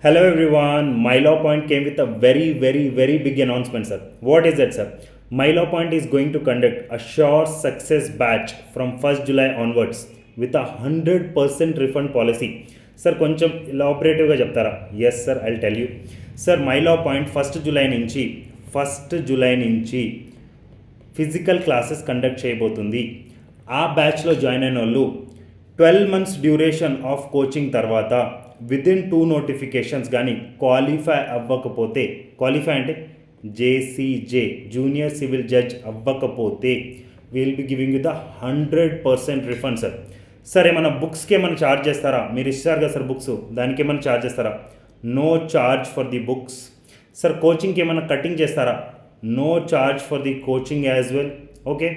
Hello everyone, Milo Point came with a very big announcement, sir. What is that, sir? Milo Point is going to conduct a sure success batch from 1st July onwards with a 100% refund policy. Sir, కొంచెం ఇలాబరేటివ్గా చెప్తారా? Yes sir, I'll tell you. Sir, మైలో point first July నుంచి physical classes conduct చేయబోతుంది. ఆ బ్యాచ్లో join అయిన వాళ్ళు 12 months డ్యూరేషన్ ఆఫ్ కోచింగ్ తర్వాత విదిన్ 2 నోటిఫికేషన్స్ కానీ క్వాలిఫై అవ్వకపోతే, క్వాలిఫై అంటే జేసీజే జూనియర్ సివిల్ జడ్జ్ అవ్వకపోతే will be giving you the 100% refund sir. Sir, ఏమైనా బుక్స్కి ఏమైనా ఛార్జ్ చేస్తారా? మీరు ఇస్తారు కదా సార్ బుక్స్, దానికి ఏమైనా ఛార్జ్ చేస్తారా? No charge for the books. Sir, కోచింగ్కి ఏమైనా కటింగ్ చేస్తారా? No charge for the coaching as well. Okay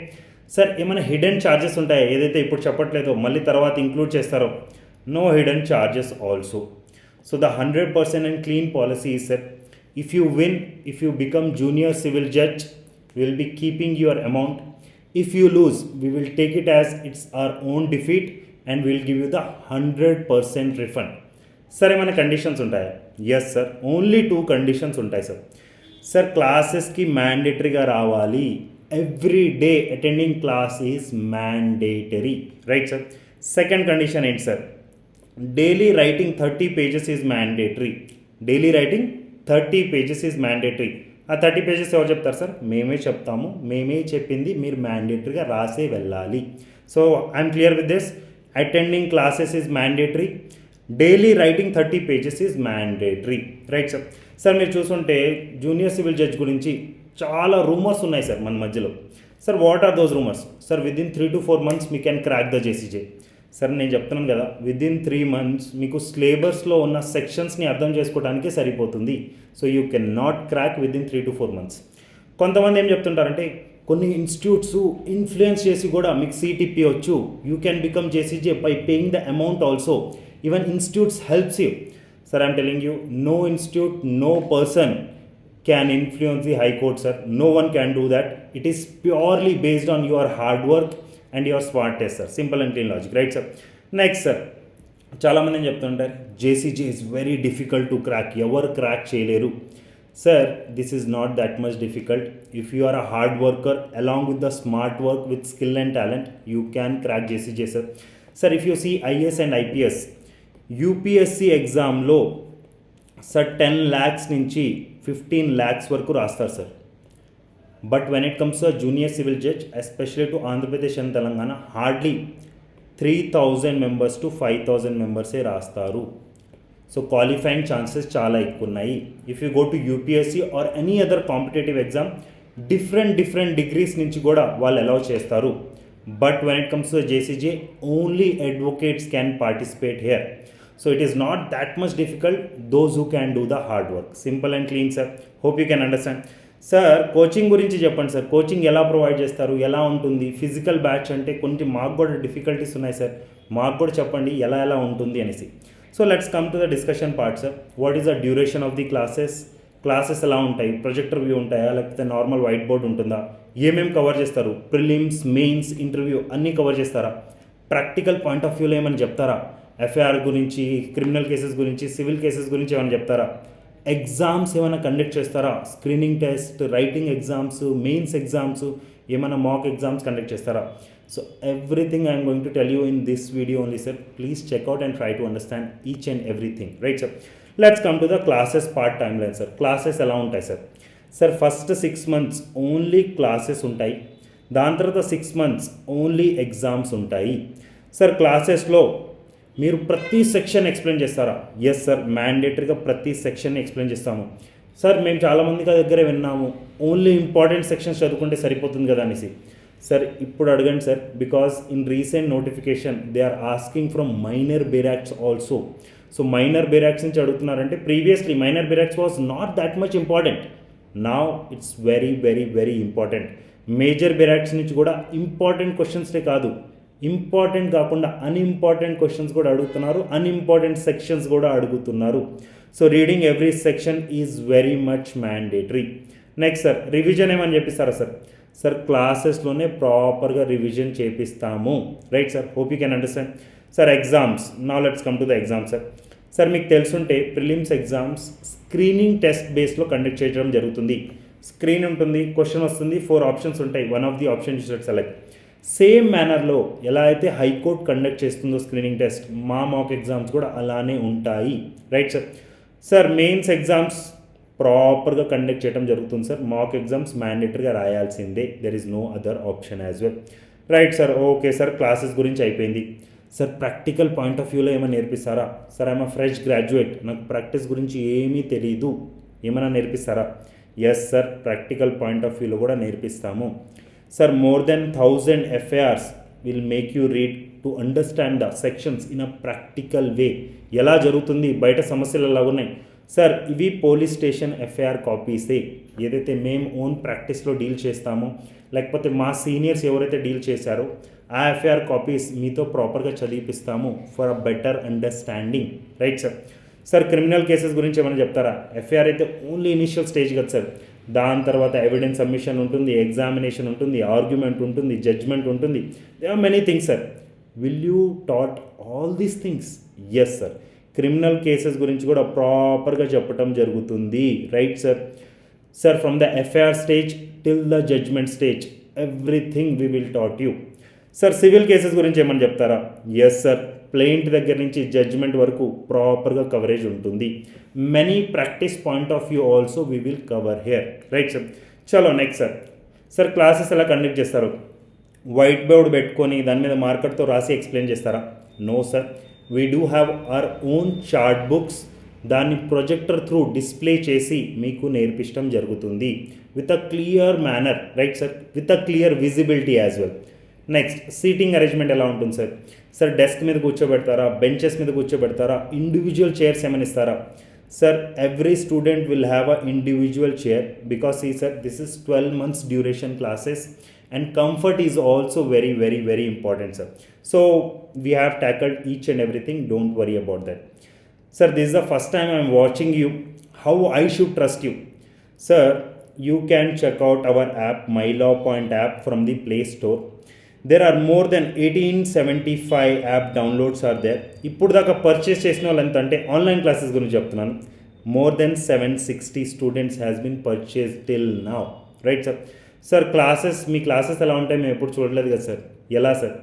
sir, ఏమైనా హిడెన్ ఛార్జెస్ ఉంటాయా? ఏదైతే ఇప్పుడు చెప్పట్లేదో మళ్ళీ తర్వాత ఇంక్లూడ్ చేస్తారో, no hidden charges also. So the 100% and clean policy is that if you become junior civil judge, we will be keeping your amount. If you lose, we will take it as it's our own defeat and we will give you the 100% refund. Sir, ఏమైనా conditions ఉంటాయా? Yes sir, only 2 conditions ఉంటాయి sir. Sir, క్లాసెస్కి మ్యాండేటరీగా రావాలి. Every day attending class is mandatory, right sir. Second condition ఏంటి sir? Daily writing 30 pages is mandatory. Daily writing 30 pages is mandatory. ఆ 30 pages ఎవరు చెప్తారు సార్? మేమే చెప్తాము. మేమే చెప్పింది మీరు మ్యాండేటరీగా రాసే వెళ్ళాలి. So I'm clear with this. Attending classes is mandatory. Daily writing 30 pages is mandatory, right sir. Sir, మీరు చూసుంటే జూనియర్ సివిల్ జడ్జ్ గురించి చాలా రూమర్స్ ఉన్నాయి సార్ మన మధ్యలో. Sir, what are those rumours? Sir, within 3 to 4 months మీ can crack the JCJ. Sir, నేను చెప్తున్నాను కదా, విదిన్ 3 months మీకు సిలబస్లో ఉన్న సెక్షన్స్ని అర్థం చేసుకోవడానికే సరిపోతుంది. So you can not crack within 3 to 4 months. కొంతమంది ఏం చెప్తుంటారంటే కొన్ని ఇన్స్టిట్యూట్స్ ఇన్ఫ్లుయెన్స్ చేసి కూడా మీకు సీట్ ఇప్పించవచ్చు. You can become JCJ by paying the amount also. Even institutes helps you. Sir, I'm telling you, no institute, no person can influence the high court, sir. No one can do that. It is purely based on your hard work and your smart test, sir. Simple and clean logic, right sir? Next sir, చాలామంది ఏం చెప్తుంటారు, JCJ is very difficult to crack. ఎవరు crack చేయలేరు. Sir, this is not that much difficult. If you are a hard worker along with the smart work with skill and talent, you can crack JCJ sir. Sir, if you see IAS and IPS UPSC ఎగ్జామ్లో sir 10 lakhs నుంచి 15 lakhs వరకు రాస్తారు sir. But when it comes to junior civil judge, especially to Andhra Pradesh and Telangana, hardly 3,000 members to 5,000 members రాస్తారు. So qualifying chances చాలా ఎక్కువ ఉన్నాయి. If you go to UPSC or any other competitive exam, different degrees నుంచి కూడా వాళ్ళు allow చేస్తారు. But when it comes to JCJ, only advocates can participate here. So it is not that much difficult, those who can do the hard work. Simple and clean sir. Hope you can understand. Sir, coaching గురించి చెప్పండి sir. Coaching ఎలా provide చేస్తారు, ఎలా ఉంటుంది? Physical batch అంటే కొంచెం మాకు కూడా డిఫికల్టీస్ ఉన్నాయి సార్. మాకు కూడా చెప్పండి ఎలా ఉంటుంది అనేసి. So let's come to the discussion part sir. What is the duration of the classes ఎలా ఉంటాయి? ప్రొజెక్టర్ వ్యూ ఉంటాయా, లేకపోతే నార్మల్ వైట్ బోర్డ్ ఉంటుందా? ఏమేమి కవర్ చేస్తారు? ప్రిలిమ్స్, మెయిన్స్, ఇంటర్వ్యూ అన్నీ కవర్ చేస్తారా? ప్రాక్టికల్ పాయింట్ ఆఫ్ వ్యూలో ఏమైనా చెప్తారా? ఎఫ్ఐఆర్ గురించి, క్రిమినల్ కేసెస్ గురించి, సివిల్ కేసెస్ గురించి ఏమైనా చెప్తారా? ఎగ్జామ్స్ ఏమైనా కండక్ట్ చేస్తారా? Screening test, writing exams, mains exams, ఏమైనా మాక్ ఎగ్జామ్స్ కండక్ట్ చేస్తారా? So everything I'm going to tell you in this video only sir. Please check out and try to understand each and everything, right sir. Let's come to the classes part time line sir. Classes ఎలా ఉంటాయి sir? Sir, first 6 months only classes ఉంటాయి. దాని తర్వాత 6 months only exams ఉంటాయి. Sir, క్లాసెస్లో మీరు ప్రతి section explain చేస్తారా? ఎస్ సార్, మ్యాండేటరీగా ప్రతి సెక్షన్ ఎక్స్ప్లెయిన్ చేస్తాము. సార్, మేము చాలామంది దగ్గర విన్నాము, ఓన్లీ ఇంపార్టెంట్ సెక్షన్స్ చదువుకుంటే సరిపోతుంది కదా అనేసి. సార్, ఇప్పుడు అడగండి sir, because in recent notification they are asking from minor bare acts also. So minor bare acts నుంచి అడుగుతున్నారంటే previously minor bare acts was not that much important. Now it's very important. Major bare acts నుంచి కూడా ఇంపార్టెంట్ క్వశ్చన్స్నే కాదు, important కాకుండా unimportant questions కూడా అడుగుతున్నారు, unimportant sections కూడా అడుగుతున్నారు. So reading every section is very much mandatory. Next sir, revision ఏమని చెప్పిస్తారా సార్? సార్, క్లాసెస్లోనే ప్రాపర్గా రివిజన్ చేపిస్తాము, right sir. Hope you can understand. Sir, exams, now let's come to the exams sir. Sir మీకు తెలుసుంటే prelims exams screening test బేస్లో conduct చేయడం జరుగుతుంది. స్క్రీన్ ఉంటుంది, క్వశ్చన్ వస్తుంది, 4 ఆప్షన్స్ ఉంటాయి, one of the option you should select. Same మేనర్లో ఎలా అయితే హైకోర్టు కండక్ట్ చేస్తుందో స్క్రీనింగ్ టెస్ట్, మా మాక్ ఎగ్జామ్స్ కూడా అలానే ఉంటాయి. Right sir. Sir mains exams ప్రాపర్గా కండక్ట్ చేయడం జరుగుతుంది సార్. మాక్ ఎగ్జామ్స్ మ్యాండేటరీగా రాయాల్సిందే, there is no other option as well. Right sir. Okay sir, classes గురించి అయిపోయింది. సార్ ప్రాక్టికల్ పాయింట్ ఆఫ్ వ్యూలో ఏమైనా నేర్పిస్తారా? సార్ ఐఎమ్ ఫ్రెష్ గ్రాడ్యుయేట్, నాకు ప్రాక్టీస్ గురించి ఏమీ తెలీదు, ఏమైనా నేర్పిస్తారా? Yes sir, practical point of వ్యూలో కూడా నేర్పిస్తాము. Sir more than 1000 FARs will make you read to understand the sections in a practical వే. ఎలా జరుగుతుంది, బయట సమస్యలు ఎలా ఉన్నాయి సార్, ఇవి పోలీస్ స్టేషన్ FAR కాపీసే. ఏదైతే మేము ఓన్ ప్రాక్టీస్లో డీల్ చేస్తామో, లేకపోతే మా సీనియర్స్ ఎవరైతే డీల్ చేశారో ఆ FAR కాపీస్ మీతో ప్రాపర్గా చదివిపిస్తాము for a better understanding. Right sir. Sir criminal cases గురించి ఏమైనా చెప్తారా? FAR అయితే ఓన్లీ ఇనిషియల్ స్టేజ్ కదా సార్, దాని తర్వాత ఎవిడెన్స్ సబ్మిషన్ ఉంటుంది, ఎగ్జామినేషన్ ఉంటుంది, ఆర్గ్యుమెంట్ ఉంటుంది, జడ్జ్మెంట్ ఉంటుంది, they are many things sir. Will you taught all these things? Yes sir. Criminal cases గురించి కూడా ప్రాపర్గా చెప్పటం జరుగుతుంది. Right sir. Sir from the FAR stage till the judgement stage everything we will taught you. Sir civil cases గురించి ఏమని చెప్తారా? Yes sir, ప్లెయింట్ దగ్గర నుంచి జడ్జ్మెంట్ వరకు ప్రాపర్గా కవరేజ్ ఉంటుంది. Many practice point of view also we will cover here. Right sir. చలో next sir. Sir classes ఎలా కండక్ట్ చేస్తారు? వైట్ బోర్డ్ పెట్టుకొని దాని మీద మార్కర్తో రాసి ఎక్స్ప్లెయిన్ చేస్తారా? No sir, we do have our own chart books, దాన్ని ప్రొజెక్టర్ త్రూ డిస్ప్లే చేసి మీకు నేర్పించడం జరుగుతుంది with a clear manner. Right sir, with a clear visibility as well. Next seating arrangement ఎలా ఉంటుంది సార్? సార్ డెస్క్ మీద కూర్చోబెడతారా, benches మీద కూర్చోబెడతారా, individual chairs ఏమైనా ఇస్తారా? Sir every student will have a individual chair because ఈ sir this is 12 months duration classes and comfort is also very very very important sir. So we have tackled each and everything, don't worry about that. Sir, this is the first time I am watching you. How I should trust you? Sir, you can check out our app, My Law Point app from the Play Store. There are more than 1875 app downloads are there. ఇప్పుడు దాకా purchase చేసిన వాళ్ళు ఎంత అంటే online classes గురించి చెప్తున్నాను. More than 760 students has been purchase till now. Right sir. Sir classes, మీ classes ఎలా ఉంటాయి మేము ఎప్పుడు చూడలేదు కదా సార్, ఎలా sir?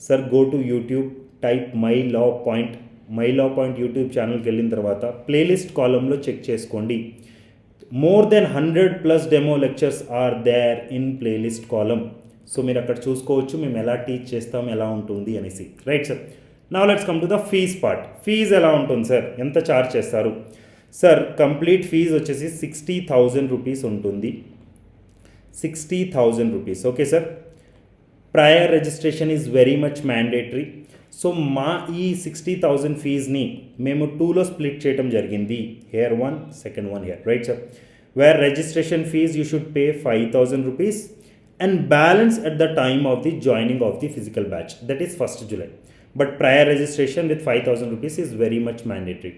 Sir go to YouTube, type my law point YouTube ఛానల్కి వెళ్ళిన తర్వాత ప్లేలిస్ట్ కాలంలో చెక్ చేసుకోండి. More than 100+ demo lectures are there in playlist column. So మీరు అక్కడ చూసుకోవచ్చు మేము ఎలా టీచ్ చేస్తాం, ఎలా ఉంటుంది అనేసి. Right sir. Now let's come to the fees part. Fees ఎలా ఉంటుంది సార్, ఎంత ఛార్జ్ చేస్తారు? సార్ కంప్లీట్ ఫీజ్ వచ్చేసి 60,000 రూపీస్ ఉంటుంది. 60,000 rupees. Okay sir. Prior registration is very much mandatory. So మా ఈ 60,000 ఫీజ్ని మేము 2లో స్ప్లిట్ చేయడం జరిగింది. Here 1, second 1 here. Right sir. Where registration fees you should pay 5,000 rupees and balance at the time of the joining of the physical batch, that is 1st July. But prior registration with 5,000 rupees is very much mandatory.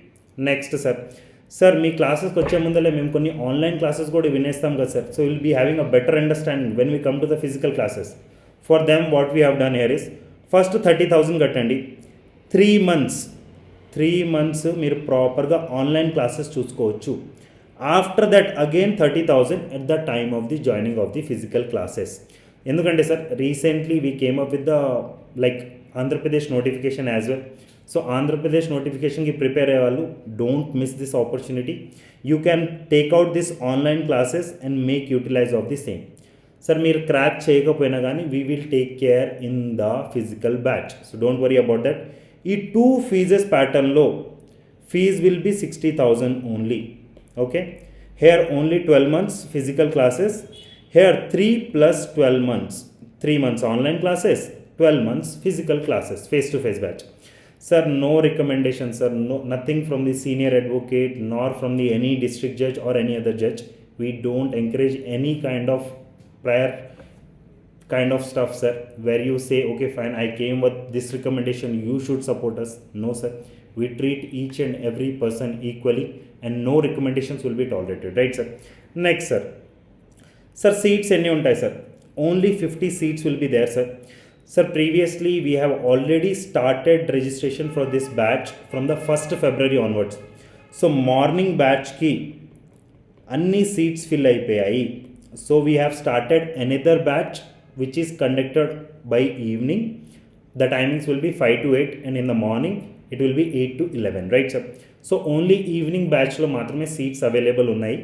Next sir మీ క్లాసెస్కి వచ్చే ముందలే మేము కొన్ని online classes కూడా వినేస్తాం కదా sir. So will be having a better understanding when we come to the physical classes. For them what we have done here is, first 30,000 కట్టండి. 3 months మీరు ప్రాపర్గా ఆన్లైన్ క్లాసెస్ చూసుకోవచ్చు. After that again 30,000 at the time of the joining of the physical classes. ఎందుకంటే sir recently we came up with the like Andhra Pradesh notification as well. So Andhra Pradesh నోటిఫికేషన్కి prepare అయ్యే వాళ్ళు don't miss this opportunity. You can take out this online classes and make utilise of the same. Sir మీరు crack చేయకపోయినా కానీ we will take care in the physical batch. So don't worry about that. ఈ 2 fees ప్యాటర్న్లో fees will be 60,000 only. Okay, here only 12 months physical classes, here 3 plus 12 months, 3 months online classes, 12 months physical classes, face to face batch. Sir, no recommendation sir, no, nothing from the senior advocate nor from the any district judge or any other judge. We don't encourage any kind of prior kind of stuff sir, where you say okay fine I came with this recommendation, you should support us. No sir, we treat each and every person equally and no recommendations will be tolerated. Right sir. Next sir seats ఎన్ని ఉంటాయి sir? Only 50 seats will be there sir. Sir, previously we have already started registration for this batch from the 1st February onwards. So morning batch ki అన్ని seats fill అయిపోయాయి. So we have started another batch which is conducted by evening. The timings will be 5 to 8 and in the morning it will be 8 to 11, right sir. So only evening బ్యాచ్లో మాత్రమే seats available ఉన్నాయి.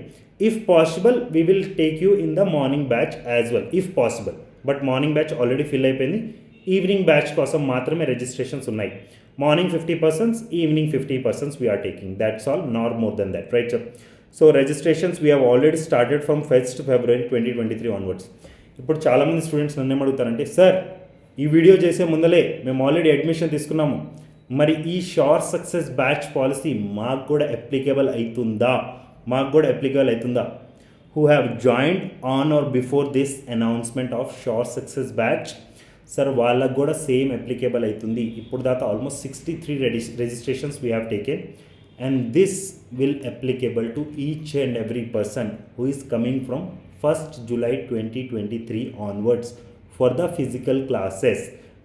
If possible we will take you in the morning batch as well if possible. But morning batch already fill అయిపోయింది. Evening batch కోసం మాత్రమే registrations ఉన్నాయి. Morning 50%, evening 50% we are taking. That's all, not more than that, right sir. So registrations we have already started from 1st February 2023 onwards. ఇప్పుడు చాలామంది students నన్ను ఏమడుగుతారంటే, sir ఈ video చేసే ముందలే మేము ఆల్రెడీ అడ్మిషన్ తీసుకున్నాము, మరి ఈ షోర్ సక్సెస్ బ్యాచ్ పాలసీ మాకు కూడా అప్లికేబుల్ అవుతుందా? Who have joined on are before this announcement of sure success batch, sir వాళ్ళకు కూడా సేమ్ అప్లికేబుల్ అవుతుంది. ఇప్పుడు దాకా almost 63 registrations we have taken, and this will applicable to each and every person who is coming from 1st July 2023 onwards for the physical classes,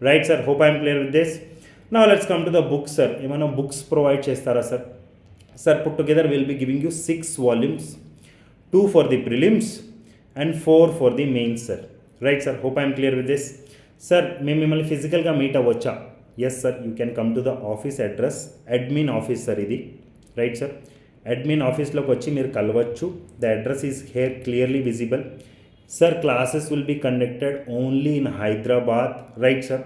right sir? Hope I am clear with this. Now let's come to the books, sir. Emana books provide chestara sir? Sir, put together we will be giving you 6 volumes, 2 for the prelims and 4 for the mains, sir, right sir? Hope I am clear with this. Sir, మేము మిమ్మల్ని ఫిజికల్గా meet అవ్వచ్చా? Yes sir, you can come to the office address, admin office sir ఇది, right sir. Admin ఆఫీస్లోకి వచ్చి మీరు కలవచ్చు. The address is here clearly visible. Sir, classes will be conducted only in Hyderabad, right sir.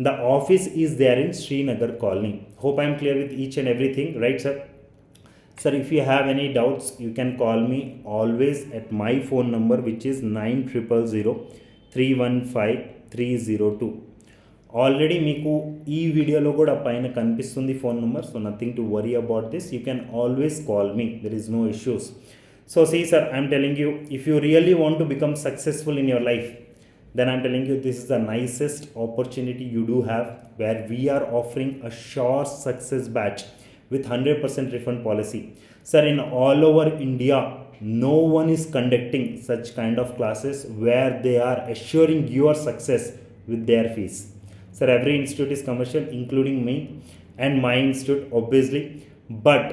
The office is there in Srinagar colony. Hope I'm clear with each and everything, right sir. Sir, if you have any doubts, you can call me always at my phone number, which is 9000315302. Already మీకు ఈ వీడియోలో కూడా పైన కనిపిస్తుంది phone number. So nothing to worry about this. You can always call me. There is no issues. So see sir, I'm telling you, if you really want to become successful in your life, then I'm telling you this is the nicest opportunity you do have, where we are offering a sure success batch with 100% refund policy. Sir, in all over India, no one is conducting such kind of classes where they are assuring your success with their fees. Sir, every institute is commercial, including me and my institute, obviously, but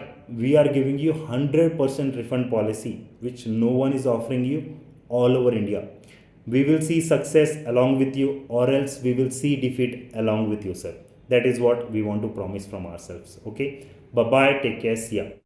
we are giving you 100% refund policy, which no one is offering you all over India. We will see success along with you, or else we will see defeat along with you, sir. That is what we want to promise from ourselves. Okay, bye bye, take care, see ya.